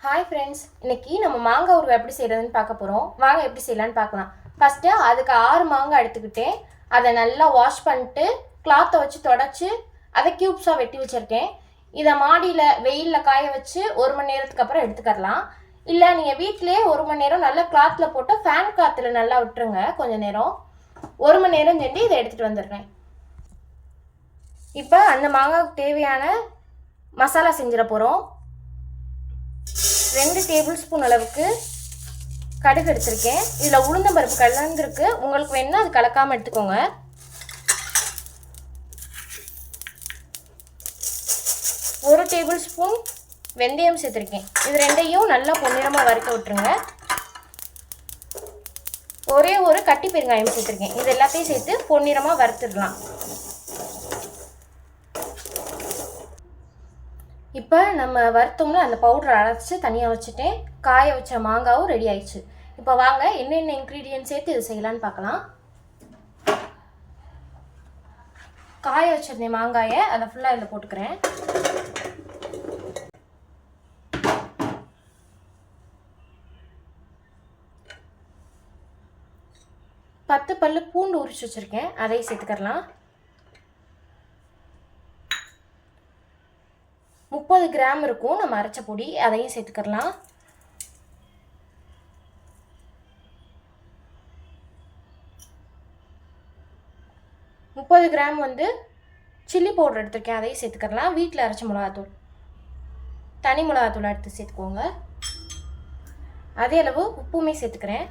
Hi friends, இன்னைக்கு நம்ம மாங்காய் ஊறுகாய் எப்படி செய்கிறதுன்னு பார்க்க போகிறோம். வாங்க எப்படி செய்யலான்னு பார்க்கலாம். ஃபஸ்ட்டு அதுக்கு 6 மாங்காய் எடுத்துக்கிட்டேன். அதை நல்லா வாஷ் பண்ணிட்டு கிளாத்தை வச்சு தொடச்சி அதை க்யூப்ஸாக வெட்டி வச்சுருக்கேன். இதை மாடியில் வெயிலில் காய வச்சு 1 மணி நேரத்துக்கு அப்புறம் எடுத்துக்கலாம். இல்லை நீங்கள் வீட்டிலே 1 மணி நேரம் நல்லா கிளாத்தில் போட்டு ஃபேன் காற்றுல நல்லா விட்டுருங்க. கொஞ்சம் நேரம் 1 மணி நேரம் செஞ்சு இதை எடுத்துகிட்டு வந்துடுறேன். இப்போ அந்த மாங்காய்க்கு தேவையான மசாலா செஞ்சிட போகிறோம். 2 டேபிள் ஸ்பூன் அளவுக்கு கடுகு எடுத்திருக்கேன். இதில் உளுந்தம்பருப்பு கலந்துருக்கு. உங்களுக்கு வேணும்னா அது கலக்காமல் எடுத்துக்கோங்க. ஒரு டேபிள் ஸ்பூன் வெந்தயம் சேர்த்துருக்கேன். இது ரெண்டையும் நல்லா பொன்னிறமாக வறுக்க விட்டுருங்க. ஒரே ஒரு கட்டி பெருங்காயம் சேர்த்துருக்கேன். இது எல்லாத்தையும் சேர்த்து பொன்னிறமாக வறுத்துடலாம். இப்போ நம்ம வறுத்தோம்னா அந்த பவுடரை அரைச்சி தனியாக வச்சுட்டேன். காய வச்ச மாங்காவும் ரெடி ஆயிடுச்சு. இப்போ வாங்க என்னென்ன இன்க்ரீடியன்ட் சேர்த்து இது செய்யலான்னு பார்க்கலாம். காய வச்சிருந்தேன் மாங்காயை, அதை ஃபுல்லாக இதில் போட்டுக்கிறேன். பத்து பல்லு பூண்டு உரிச்சு வச்சுருக்கேன், அதையும் சேர்த்துக்கலாம். 30 கிராம் இருக்கும் நம்ம அரைச்ச பொடி, அதையும் சேர்த்துக்கலாம். கிராம் வந்து சில்லி பவுடர் எடுத்துருக்கேன், அதையும் சேர்த்துக்கலாம். வீட்டில் அரைச்ச மிளகாத்தூள், தனி மிளகாத்தூள் எடுத்து சேர்த்துக்கோங்க. அதே அளவு உப்புமே சேர்த்துக்கிறேன்.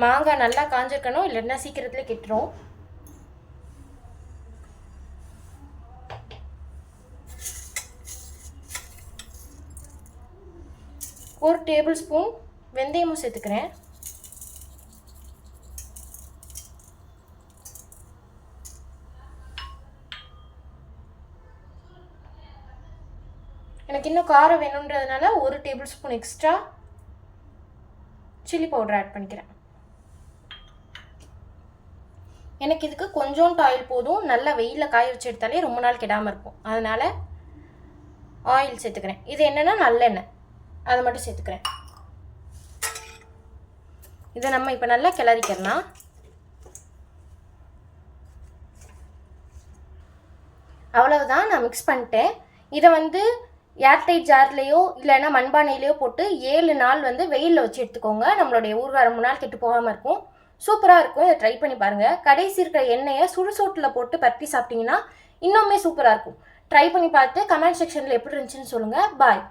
மாங்காய் நல்லா காஞ்சிருக்கணும், இல்லைன்னா சீக்கிரத்தில் கெட்டுரும். ஒரு டேபிள் ஸ்பூன் வெந்தயமும் சேர்த்துக்கிறேன். எனக்கு இன்னும் காரம் வேணுன்றதுனால ஒரு table spoon extra chilli powder add பண்ணிக்கிறேன். எனக்கு இதுக்கு கொஞ்சோண்டு ஆயில் போதும். நல்லா வெயிலில் காய வச்சு எடுத்தாலே ரொம்ப நாள் கெடாமல் இருக்கும். அதனால் ஆயில் சேர்த்துக்கிறேன். இது என்னென்னா நல்லெண்ணெய், அதை மட்டும் சேர்த்துக்கிறேன். இதை நம்ம இப்போ நல்லா கிளறிக்கலாம். அவ்வளவுதான், நான் மிக்ஸ் பண்ணிட்டேன். இதை வந்து ஏர்டைட் ஜார்லேயோ இல்லைன்னா மண்பானையிலையோ போட்டு 7 நாள் வந்து வெயிலில் வச்சு எடுத்துக்கோங்க. நம்மளுடைய ஊறுகாய் ரொம்ப நாள் கெட்டு போகாமல் இருக்கும். சூப்பராக இருக்கும். இதை ட்ரை பண்ணி பாருங்கள். கடைசி இருக்கிற எண்ணெயை சுடுசோட்டில் போட்டு பரட்டி சாப்பிட்டீங்கன்னா இன்னுமே சூப்பராக இருக்கும். ட்ரை பண்ணி பார்த்து கமெண்ட் செக்ஷனில் எப்படி இருந்துச்சுன்னு சொல்லுங்கள். பாய்.